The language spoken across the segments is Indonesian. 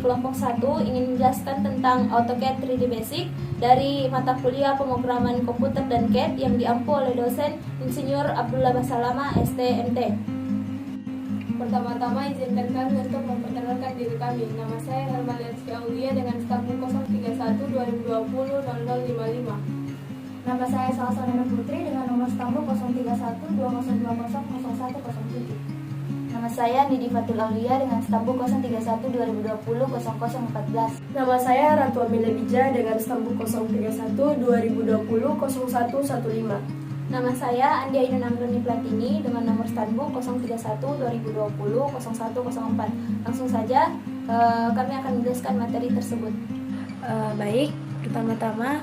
kelompok 1 ingin menjelaskan tentang AutoCAD 3D Basic dari mata kuliah pemrograman komputer dan CAD yang diampu oleh dosen Insinyur Abdullah Basalama, STMT. Pertama-tama izinkan kami untuk memperkenalkan diri kami. Nama saya Herman Rizky Aulia dengan stempel 031 2020 0055. Nama saya Salsa Nena Putri dengan nomor stempel 031 2020 0107. Nama saya Nidi Fatul Aulia dengan stempel 031 2020 0014. Nama saya Ratu Amelia Bija dengan stempel 031 2020 0115. Nama saya Andi Ainun Anggreni Platini dengan nomor stempel 031 2020 0104. Langsung saja kami akan menjelaskan materi tersebut. Baik, pertama-tama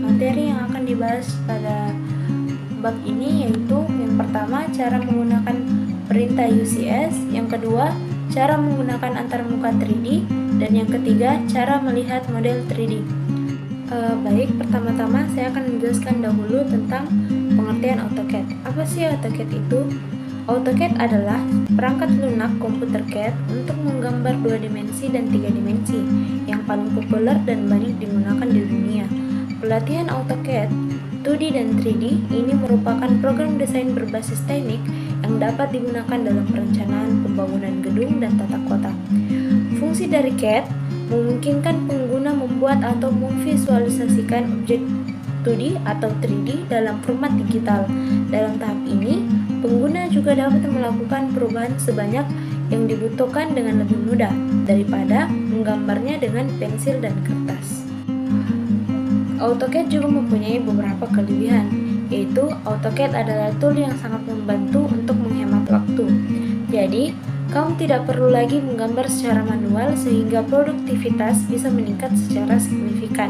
materi yang akan dibahas pada bab ini yaitu yang pertama cara menggunakan perintah UCS, yang kedua cara menggunakan antarmuka 3D, dan yang ketiga cara melihat model 3D. Baik, pertama-tama saya akan menjelaskan dahulu tentang pengertian AutoCAD. Apa sih AutoCAD itu? AutoCAD adalah perangkat lunak komputer CAD untuk menggambar 2 dimensi dan 3 dimensi yang paling populer dan banyak digunakan di dunia. Pelatihan AutoCAD 2D dan 3D ini merupakan program desain berbasis teknik yang dapat digunakan dalam perencanaan pembangunan gedung dan tata kota. Fungsi dari CAD memungkinkan pengguna membuat atau memvisualisasikan objek 2D atau 3D dalam format digital. Dalam tahap ini, pengguna juga dapat melakukan perubahan sebanyak yang dibutuhkan dengan lebih mudah daripada menggambarnya dengan pensil dan kertas. AutoCAD juga mempunyai beberapa kelebihan, yaitu AutoCAD adalah tool yang sangat membantu untuk menghemat waktu. Jadi, kamu tidak perlu lagi menggambar secara manual sehingga produktivitas bisa meningkat secara signifikan.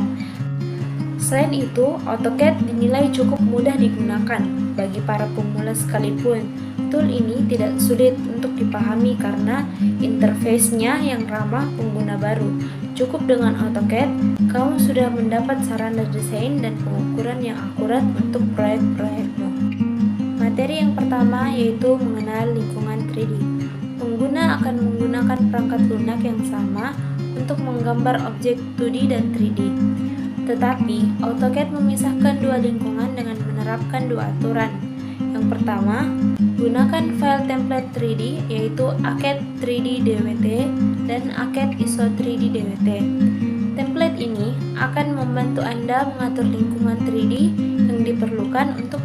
Selain itu, AutoCAD dinilai cukup mudah digunakan bagi para pemula sekalipun. Tool ini tidak sulit untuk dipahami karena interface-nya yang ramah pengguna baru. Cukup dengan AutoCAD, kamu sudah mendapat sarana desain dan pengukuran yang akurat untuk proyek-proyekmu. Materi yang pertama yaitu mengenal lingkungan 3D. Pengguna akan menggunakan perangkat lunak yang sama untuk menggambar objek 2D dan 3D. Tetapi, AutoCAD memisahkan dua lingkungan dengan menerapkan dua aturan. Yang pertama, gunakan file template 3D yaitu ACAD 3D DWT dan ACAD ISO 3D DWT. Template ini akan membantu Anda mengatur lingkungan 3D yang diperlukan untuk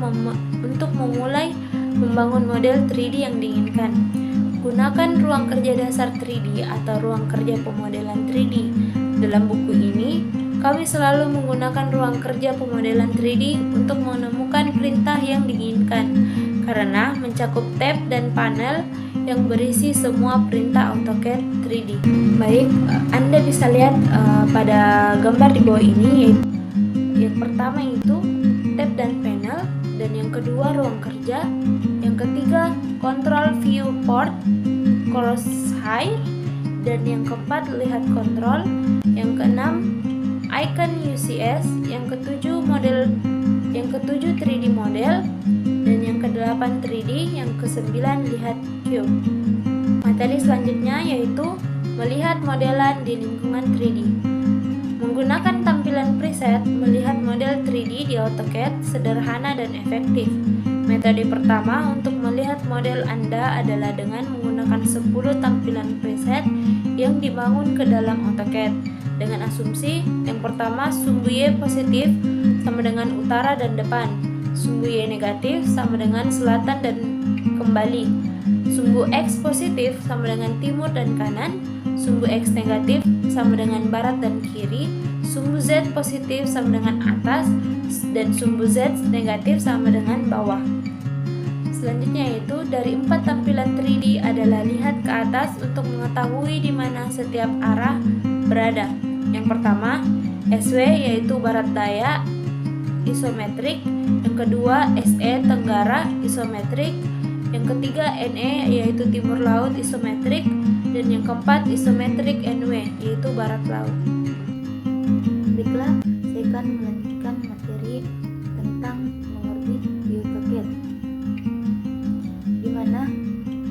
memulai membangun model 3D yang diinginkan. Gunakan ruang kerja dasar 3D atau ruang kerja pemodelan 3D. Dalam buku ini, kami selalu menggunakan ruang kerja pemodelan 3D untuk menemukan perintah yang diinginkan, karena mencakup tab dan panel yang berisi semua perintah AutoCAD 3D. Baik, Anda bisa lihat pada gambar di bawah ini, yaitu yang pertama itu tab dan panel, dan yang kedua ruang kerja, yang ketiga control viewport, crosshair, dan yang keempat lihat kontrol, yang keenam icon UCS, yang ketujuh 3D model, dan yang kedelapan 3D, yang kesembilan lihat cube. Materi selanjutnya yaitu melihat modelan di lingkungan 3D. Menggunakan tampilan preset, melihat model 3D di AutoCAD sederhana dan efektif. Metode pertama untuk melihat model Anda adalah dengan menggunakan 10 tampilan preset yang dibangun ke dalam AutoCAD dengan asumsi yang pertama sumbu Y positif sama dengan utara dan depan, sumbu Y negatif sama dengan selatan dan kembali, sumbu X positif sama dengan timur dan kanan, sumbu X negatif sama dengan barat dan kiri, sumbu Z positif sama dengan atas, dan sumbu Z negatif sama dengan bawah. Selanjutnya yaitu dari 4 tampilan 3D adalah lihat ke atas untuk mengetahui di mana setiap arah berada. Yang pertama, SW yaitu barat daya isometrik, yang kedua SE tenggara isometrik, yang ketiga NE yaitu timur laut isometrik, dan yang keempat isometrik NW yaitu barat laut. Baiklah, saya akan melanjutkan materi tentang mengorbit di AutoCAD, di mana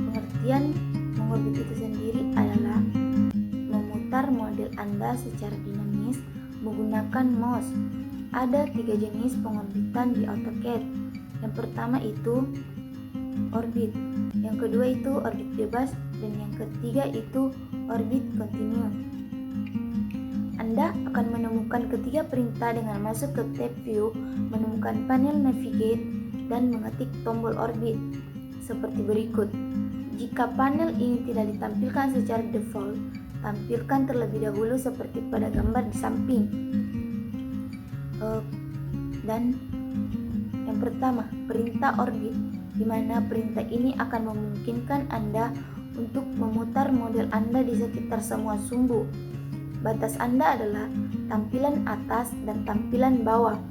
pengertian mengorbit itu sendiri adalah Anda secara dinamis menggunakan mouse. Ada 3 jenis pengorbitan di AutoCAD. Yang pertama itu orbit, yang kedua itu orbit bebas, dan yang ketiga itu orbit continue. Anda akan menemukan ketiga perintah dengan masuk ke tab view, menemukan panel navigate, dan mengetik tombol orbit seperti berikut. Jika panel ini tidak ditampilkan secara default, tampilkan terlebih dahulu seperti pada gambar di samping. Dan yang pertama, perintah orbit, di mana perintah ini akan memungkinkan Anda untuk memutar model Anda di sekitar semua sumbu. Batas Anda adalah tampilan atas dan tampilan bawah.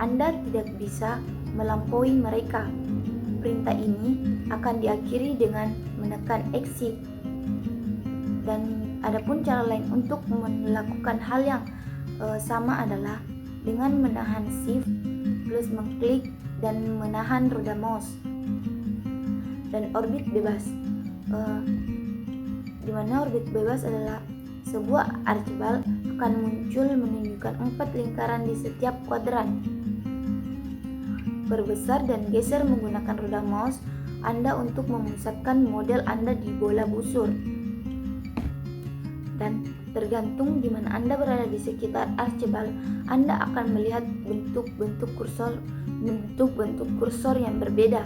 Anda tidak bisa melampaui mereka. Perintah ini akan diakhiri dengan menekan exit. Dan adapun cara lain untuk melakukan hal yang sama adalah dengan menahan shift plus mengklik dan menahan roda mouse. Dan orbit bebas, di mana orbit bebas adalah sebuah archibald akan muncul menunjukkan 4 lingkaran di setiap kuadran. Perbesar dan geser menggunakan roda mouse Anda untuk memusatkan model Anda di bola busur. Dan tergantung di mana Anda berada di sekitar archibald, Anda akan melihat bentuk-bentuk kursor yang berbeda.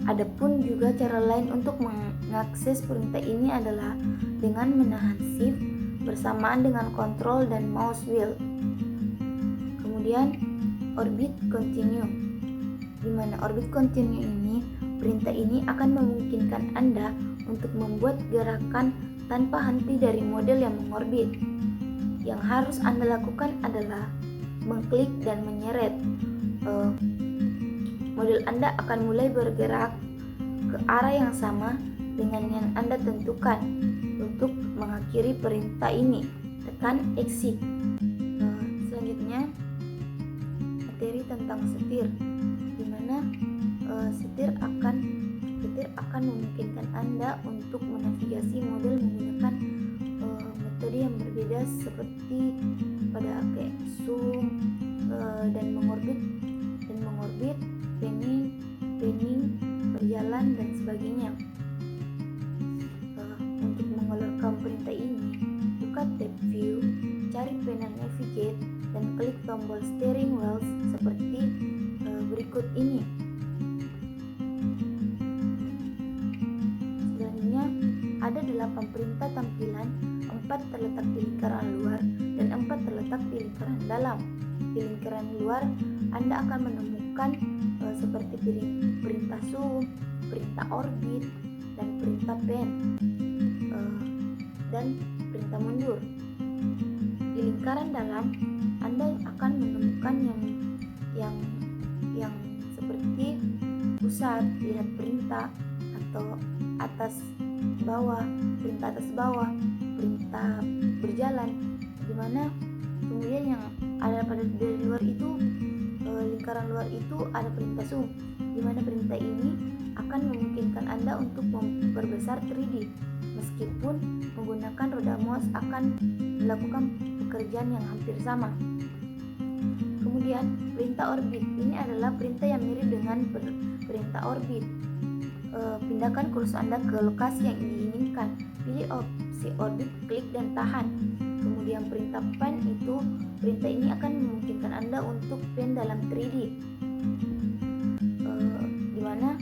Adapun juga cara lain untuk mengakses perintah ini adalah dengan menahan shift bersamaan dengan kontrol dan mouse wheel. Kemudian orbit continue, di mana orbit continue ini, perintah ini akan memungkinkan Anda untuk membuat gerakan tanpa henti dari model yang mengorbit. Yang harus Anda lakukan adalah mengklik dan menyeret. Model Anda akan mulai bergerak ke arah yang sama dengan yang Anda tentukan. Untuk mengakhiri perintah ini, tekan exit. Selanjutnya, materi tentang setir, di mana setir akan memungkinkan Anda untuk menavigasi model menggunakan metode yang berbeda seperti pada kayak zoom dan mengorbit, panning, berjalan dan sebagainya. Untuk mengeluarkan perintah ini, buka tab view, cari panel navigate, dan klik tombol steering wheel seperti berikut ini. Selanjutnya, ada 8 perintah tampilan, 4 terletak di lingkaran luar dan 4 terletak di lingkaran dalam. Di lingkaran luar, Anda akan menemukan seperti perintah zoom, perintah orbit, dan perintah pan, dan perintah mundur. Di lingkaran dalam, Anda akan menemukan yang seperti pusat, lihat perintah, atau atas bawah, perintah atas bawah, perintah berjalan, di mana kemudian yang ada pada dari luar itu, lingkaran luar itu ada perintah zoom, di mana perintah ini akan memungkinkan Anda untuk memperbesar 3D. Meskipun menggunakan roda mouse akan melakukan pekerjaan yang hampir sama. Kemudian perintah orbit ini adalah perintah yang mirip dengan perintah orbit. Pindahkan kursor Anda ke lokasi yang diinginkan. Pilih opsi orbit, klik dan tahan. Kemudian perintah pan itu, perintah ini akan memungkinkan Anda untuk pan dalam 3D. Di mana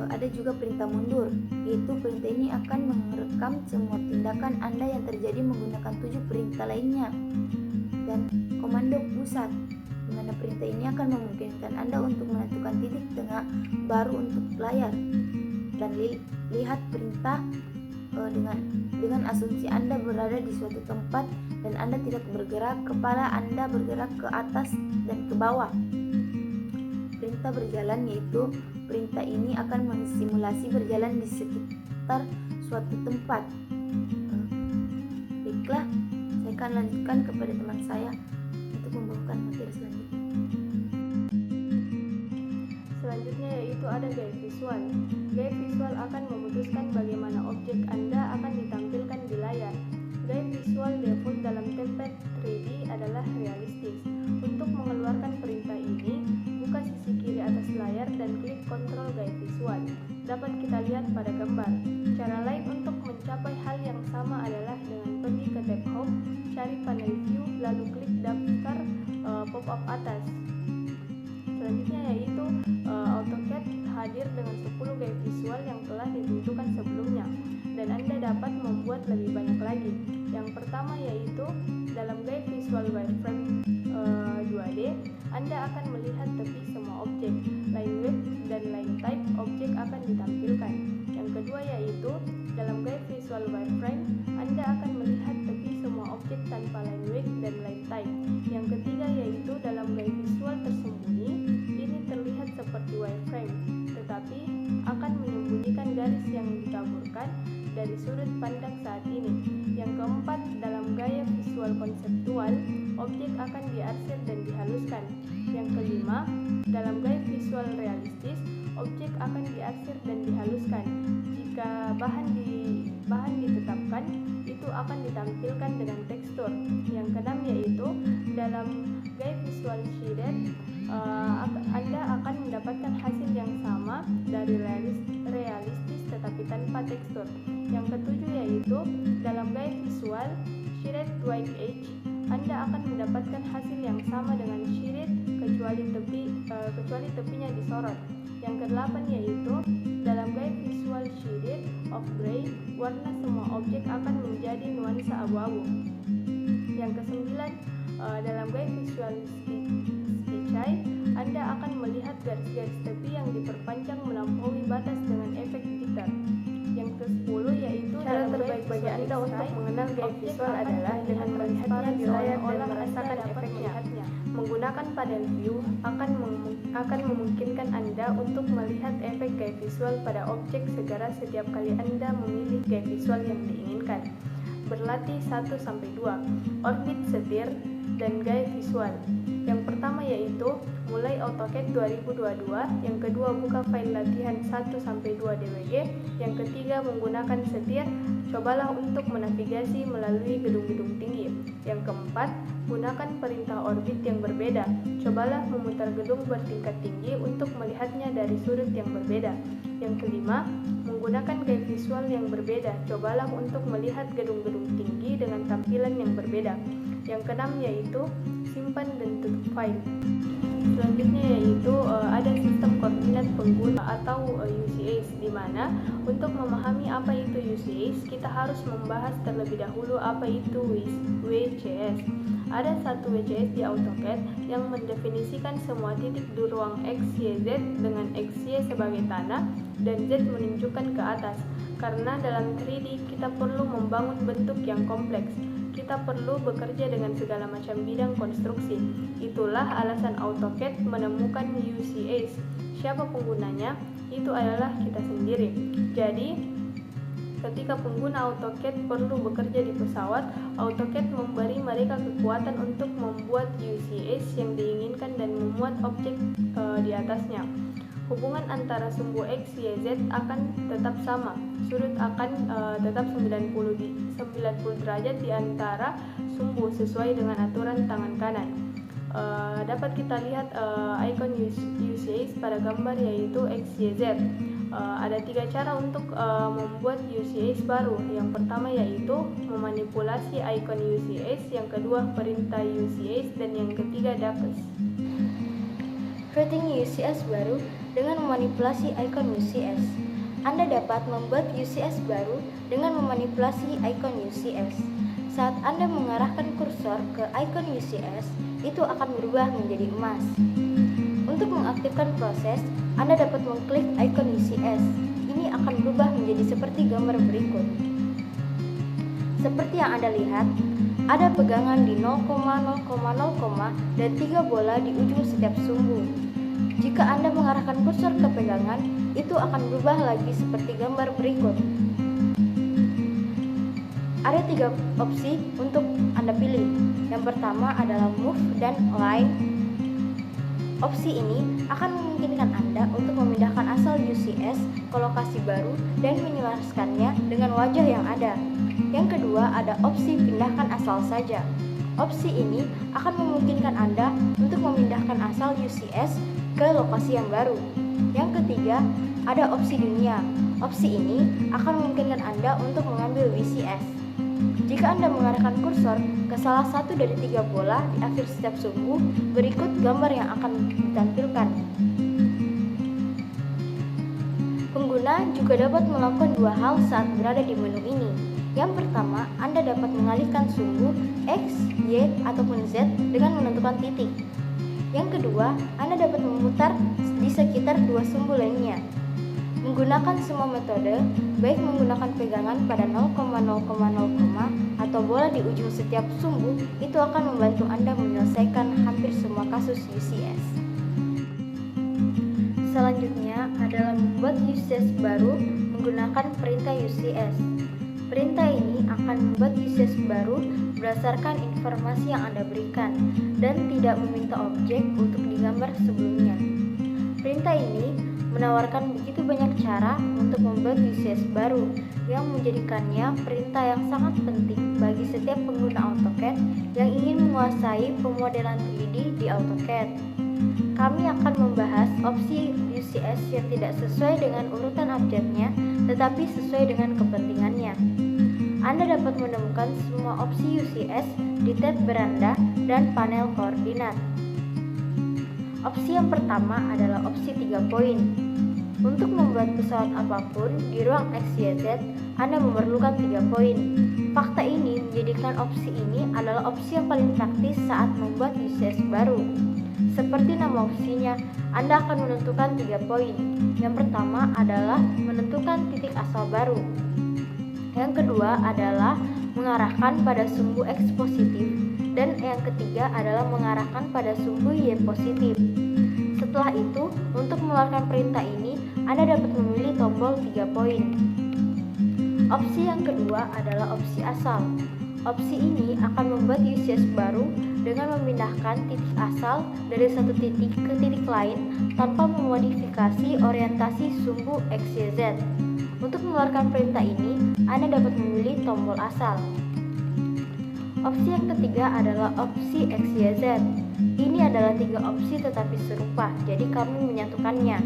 ada juga perintah mundur, yaitu perintah ini akan merekam semua tindakan Anda yang terjadi menggunakan 7 perintah lainnya. Dan komando pusat, di mana perintah ini akan memungkinkan Anda untuk menentukan titik tengah baru untuk layar. Dan lihat perintah dengan asumsi Anda berada di suatu tempat dan Anda tidak bergerak, kepala Anda bergerak ke atas dan ke bawah. Perintah berjalan, yaitu perintah ini akan mensimulasi berjalan di sekitar suatu tempat. Baiklah, saya akan lanjutkan kepada teman saya untuk membawakan materi selanjutnya. Selanjutnya yaitu ada gaya visual. Gaya visual akan memutuskan bagaimana objek Anda akan ditampilkan di layar. Gaya visual default dalam template 3D adalah realistis. Untuk mengeluarkan perintah ini, buka sisi kiri atas layar dan klik kontrol gaya visual. Dapat kita lihat pada gambar. Cara lain untuk mencapai hal yang sama adalah dengan pergi ke tab Home, cari panel view, lalu klik daftar pop-up atas. Selanjutnya yaitu AutoCAD hadir dengan 10 gaya visual yang telah ditentukan sebelumnya, dan Anda dapat membuat lebih banyak lagi. Yang pertama yaitu dalam gaya visual wireframe 2D, Anda akan melihat tepi semua objek, line weight dan line type objek akan ditampilkan. Yang kedua yaitu dalam gaya visual wireframe, Anda akan melihat tepi semua objek tanpa line weight dan line type. Yang ketiga yaitu dalam gaya visual tersembunyi, ini terlihat seperti wireframe, tetapi akan menyembunyikan garis yang dikaburkan dari sudut pandang saat ini. Yang keempat, dalam gaya visual konseptual, objek akan diarsir dan dihaluskan. Yang kelima, dalam gaya visual realistis, objek akan diarsir dan dihaluskan. Jika bahan ditetapkan, itu akan ditampilkan dengan tekstur. Yang keenam yaitu dalam gaya visual shaded, Anda akan mendapatkan hasil yang sama dari realistis tetapi tanpa tekstur. Yang ketujuh yaitu dalam gaya visual shaded white edge, Anda akan mendapatkan hasil yang sama dengan shaded kecuali tepinya disorot. Yang kedelapan yaitu dalam gaya visual shaded of gray, warna semua objek akan menjadi nuansa abu-abu. Yang kesembilan, dalam gaya visual stitch, Anda akan melihat garis-garis tepi yang diperpanjang melampaui batas dengan efek jitter. Yang ke-10 yaitu Cara terbaik bagi Anda untuk mengenal gaya visual adalah dengan melihatnya di layar dan merasakan efeknya. Menggunakan panel view akan memungkinkan Anda untuk melihat efek gaya visual pada objek segera setiap kali Anda memilih gaya visual yang diinginkan. Berlatih 1-2, orbit setir, dan gaya visual. Yang pertama yaitu mulai AutoCAD 2022, yang kedua buka file latihan 1-2 DWG, yang ketiga menggunakan setir, cobalah untuk menavigasi melalui gedung-gedung tinggi. Yang keempat, gunakan perintah orbit yang berbeda, cobalah memutar gedung bertingkat tinggi untuk melihatnya dari sudut yang berbeda. Yang kelima, menggunakan gaya visual yang berbeda, cobalah untuk melihat gedung-gedung tinggi dengan tampilan yang berbeda. Yang keenam yaitu simpan dan tutup file. Selanjutnya yaitu ada sistem koordinat pengguna atau UCS, di mana untuk memahami apa itu UCS kita harus membahas terlebih dahulu apa itu WCS. Ada satu WCS di AutoCAD yang mendefinisikan semua titik di ruang X, Y, Z dengan X, Y sebagai tanah dan Z menunjukkan ke atas. Karena dalam 3D kita perlu membangun bentuk yang kompleks. Kita perlu bekerja dengan segala macam bidang konstruksi. Itulah alasan AutoCAD menemukan UCS. Siapa penggunanya? Itu adalah kita sendiri. Jadi, ketika pengguna AutoCAD perlu bekerja di pesawat, AutoCAD memberi mereka kekuatan untuk membuat UCS yang diinginkan dan memuat objek di atasnya. Hubungan antara sumbu X, Y, Z akan tetap sama. Sudut akan tetap 90 derajat di antara sumbu sesuai dengan aturan tangan kanan. Dapat kita lihat icon UCS pada gambar yaitu X, Y, Z. Ada 3 cara untuk membuat UCS baru. Yang pertama yaitu memanipulasi icon UCS, yang kedua perintah UCS, dan yang ketiga DAPS. Creating UCS baru dengan memanipulasi icon UCS. Anda dapat membuat UCS baru dengan memanipulasi icon UCS. Saat Anda mengarahkan kursor ke icon UCS, itu akan berubah menjadi emas. Untuk mengaktifkan proses, Anda dapat mengklik icon UCS. Ini akan berubah menjadi seperti gambar berikut. Seperti yang Anda lihat, ada pegangan di 0,0,0, dan 3 bola di ujung setiap sumbu. Jika Anda mengarahkan kursor ke pegangan, itu akan berubah lagi seperti gambar berikut. Ada 3 opsi untuk Anda pilih. Yang pertama adalah Move dan Align. Opsi ini akan memungkinkan Anda untuk memindahkan asal UCS ke lokasi baru dan menyelaraskannya dengan wajah yang ada. Yang kedua ada opsi pindahkan asal saja. Opsi ini akan memungkinkan Anda untuk memindahkan asal UCS ke lokasi yang baru. Yang ketiga ada opsi dunia. Opsi ini akan memungkinkan Anda untuk mengambil WCS. Jika Anda mengarahkan kursor ke salah satu dari 3 bola di akhir setiap sumbu, berikut gambar yang akan ditampilkan. Pengguna juga dapat melakukan 2 hal saat berada di menu ini. Yang pertama, Anda dapat mengalihkan sumbu X, Y, ataupun Z dengan menentukan titik. Yang kedua, Anda dapat memutar di sekitar 2 sumbu lainnya. Menggunakan semua metode, baik menggunakan pegangan pada 0,0,0, atau bola di ujung setiap sumbu, itu akan membantu Anda menyelesaikan hampir semua kasus UCS. Selanjutnya adalah membuat UCS baru menggunakan perintah UCS. Perintah ini akan membuat UCS baru berdasarkan informasi yang Anda berikan dan tidak meminta objek untuk digambar sebelumnya. Perintah ini menawarkan begitu banyak cara untuk membuat UCS baru yang menjadikannya perintah yang sangat penting bagi setiap pengguna AutoCAD yang ingin menguasai pemodelan 3D di AutoCAD. Kami akan membahas opsi UCS yang tidak sesuai dengan urutan abjadnya tetapi sesuai dengan kepentingannya. Anda dapat menemukan semua opsi UCS di tab beranda dan panel koordinat. Opsi yang pertama adalah opsi 3 poin. Untuk membuat pesawat apapun di ruang XYZ, Anda memerlukan 3 poin. Fakta ini menjadikan opsi ini adalah opsi yang paling praktis saat membuat UCS baru. Seperti nama opsinya, Anda akan menentukan 3 poin. Yang pertama adalah menentukan titik asal baru. Yang kedua adalah mengarahkan pada sumbu X positif. Dan yang ketiga adalah mengarahkan pada sumbu Y positif. Setelah itu, untuk mengeluarkan perintah ini, Anda dapat memilih tombol 3 poin. Opsi yang kedua adalah opsi asal. Opsi ini akan membuat UCS baru dengan memindahkan titik asal dari satu titik ke titik lain tanpa memodifikasi orientasi sumbu XYZ. Untuk mengeluarkan perintah ini, Anda dapat memilih tombol asal. Opsi yang ketiga adalah opsi XYZ. Ini adalah 3 opsi tetapi serupa, jadi kami menyatukannya.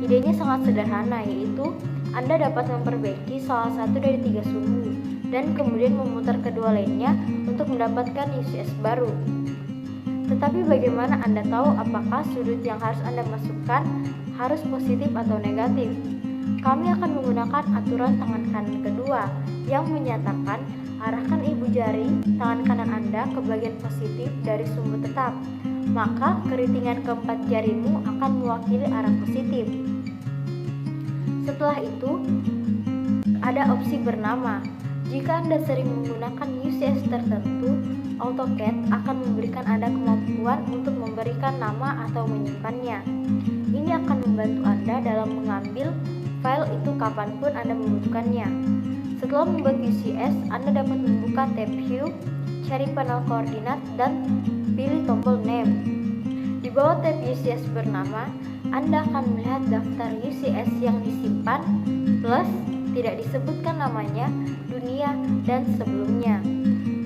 Idenya sangat sederhana, yaitu Anda dapat memperbaiki salah satu dari 3 sumbu dan kemudian memutar kedua lainnya untuk mendapatkan UCS baru. Tetapi bagaimana Anda tahu apakah sudut yang harus Anda masukkan harus positif atau negatif? Kami akan menggunakan aturan tangan kanan kedua yang menyatakan arahkan ibu jari tangan kanan Anda ke bagian positif dari sumbu tetap. Maka keritingan keempat jarimu akan mewakili arah positif. Setelah itu, ada opsi bernama. Jika Anda sering menggunakan UCS tertentu, AutoCAD akan memberikan Anda kemampuan untuk memberikan nama atau menyimpannya. Ini akan membantu Anda dalam mengambil file itu kapanpun Anda membutuhkannya. Setelah membuat UCS, Anda dapat membuka tab View, cari panel koordinat, dan pilih tombol Name. Di bawah tab UCS bernama, Anda akan melihat daftar UCS yang disimpan, plus tidak disebutkan namanya, dunia, dan sebelumnya.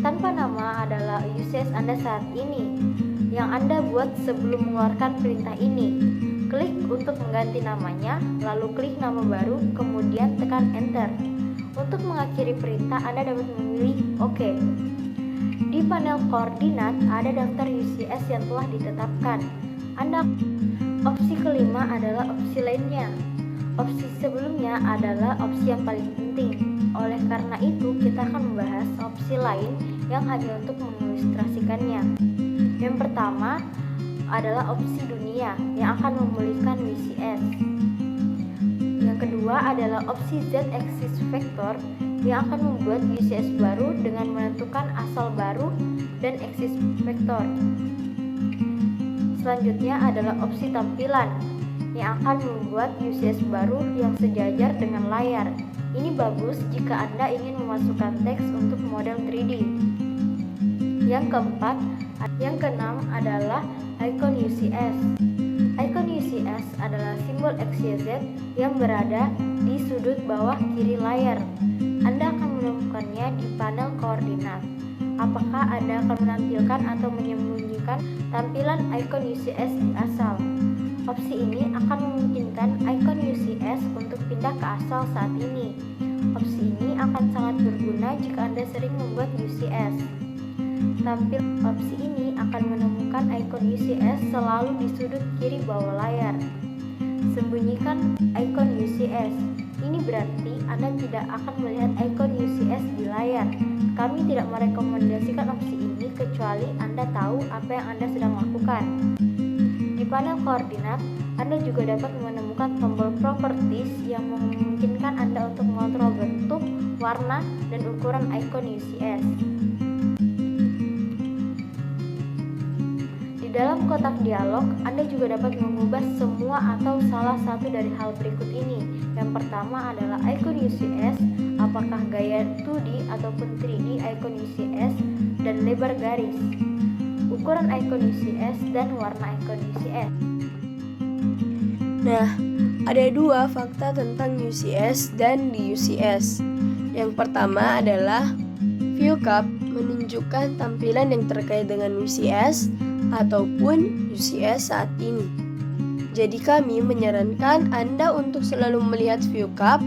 Tanpa nama adalah UCS Anda saat ini, yang Anda buat sebelum mengeluarkan perintah ini. Klik untuk mengganti namanya, lalu klik nama baru, kemudian tekan Enter. Untuk mengakhiri perintah, Anda dapat memilih OK. Di panel koordinat, ada daftar UCS yang telah ditetapkan. Opsi kelima adalah opsi lainnya. Opsi sebelumnya adalah opsi yang paling penting. Oleh karena itu, kita akan membahas opsi lain yang hanya untuk mengilustrasikannya. Yang pertama adalah opsi dunia yang akan memulihkan UCS. Yang kedua adalah opsi Z-axis vector yang akan membuat UCS baru dengan menentukan asal baru dan axis vektor. Selanjutnya adalah opsi tampilan yang akan membuat UCS baru yang sejajar dengan layar. Ini bagus jika Anda ingin memasukkan teks untuk model 3D. Yang keenam adalah icon UCS. Icon UCS adalah simbol XYZ yang berada di sudut bawah kiri layar. Anda akan menemukannya di panel koordinat. Apakah Anda akan menampilkan atau menyembunyikan tampilan icon UCS di asal? Opsi ini akan memungkinkan icon UCS untuk pindah ke asal saat ini. Opsi ini akan sangat berguna jika Anda sering membuat UCS. Opsi ini akan menemukan icon UCS selalu di sudut kiri bawah layar. Sembunyikan icon UCS. Ini berarti Anda tidak akan melihat icon UCS di layar. Kami tidak merekomendasikan opsi ini kecuali Anda tahu apa yang Anda sedang lakukan. Di panel koordinat, Anda juga dapat menemukan tombol properties yang memungkinkan Anda untuk mengontrol bentuk, warna, dan ukuran icon UCS. Di dalam kotak dialog, Anda juga dapat mengubah semua atau salah satu dari hal berikut ini. Yang pertama adalah icon UCS, apakah gaya 2D ataupun 3D icon UCS, dan lebar garis, ukuran icon UCS, dan warna icon UCS. Nah, ada dua fakta tentang UCS dan DUCS. Yang pertama adalah view cup menunjukkan tampilan yang terkait dengan UCS ataupun UCS saat ini. Jadi kami menyarankan Anda untuk selalu melihat view cup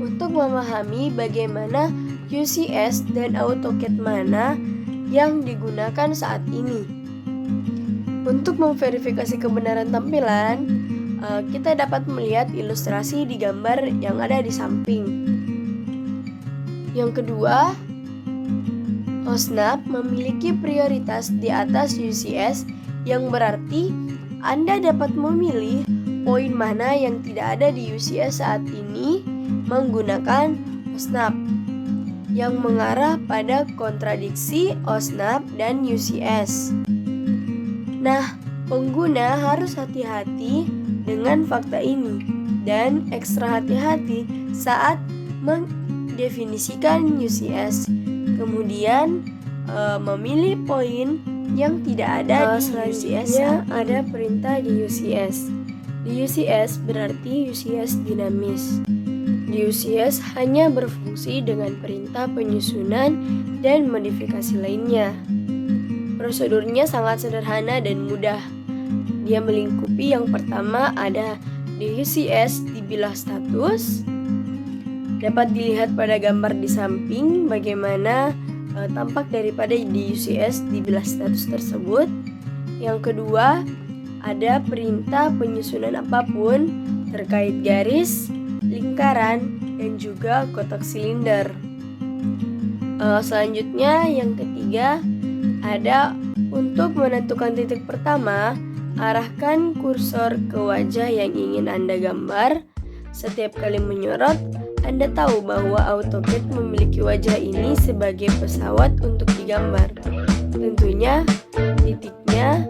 untuk memahami bagaimana UCS dan AutoCAD mana yang digunakan saat ini. Untuk memverifikasi kebenaran tampilan, kita dapat melihat ilustrasi di gambar yang ada di samping. Yang kedua, OSNAP memiliki prioritas di atas UCS, yang berarti Anda dapat memilih poin mana yang tidak ada di UCS saat ini menggunakan OSNAP, yang mengarah pada kontradiksi OSNAP dan UCS. Nah, pengguna harus hati-hati dengan fakta ini dan ekstra hati-hati saat mendefinisikan UCS. Kemudian memilih poin yang tidak ada di UCS. Ada perintah di UCS. Di UCS berarti UCS dinamis. Di UCS hanya berfungsi dengan perintah penyusunan dan modifikasi lainnya. Prosedurnya sangat sederhana dan mudah. Dia melingkupi yang pertama ada di UCS dibilah status. Dapat dilihat pada gambar di samping bagaimana tampak daripada di UCS dibilah status tersebut. Yang kedua, ada perintah penyusunan apapun terkait garis, lingkaran, dan juga kotak silinder. Selanjutnya, yang ketiga, ada untuk menentukan titik pertama, arahkan kursor ke wajah yang ingin Anda gambar. Setiap kali menyorot, Anda tahu bahwa AutoCAD memiliki wajah ini sebagai pesawat untuk digambar. Tentunya titiknya,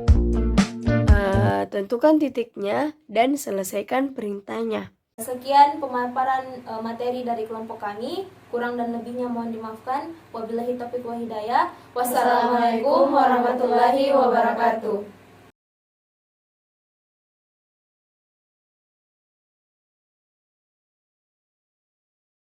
tentukan titiknya dan selesaikan perintahnya. Sekian pemaparan materi dari kelompok kami. Kurang dan lebihnya mohon dimaafkan. Wabillahi taufiq wal hidayah. Wassalamualaikum warahmatullahi wabarakatuh.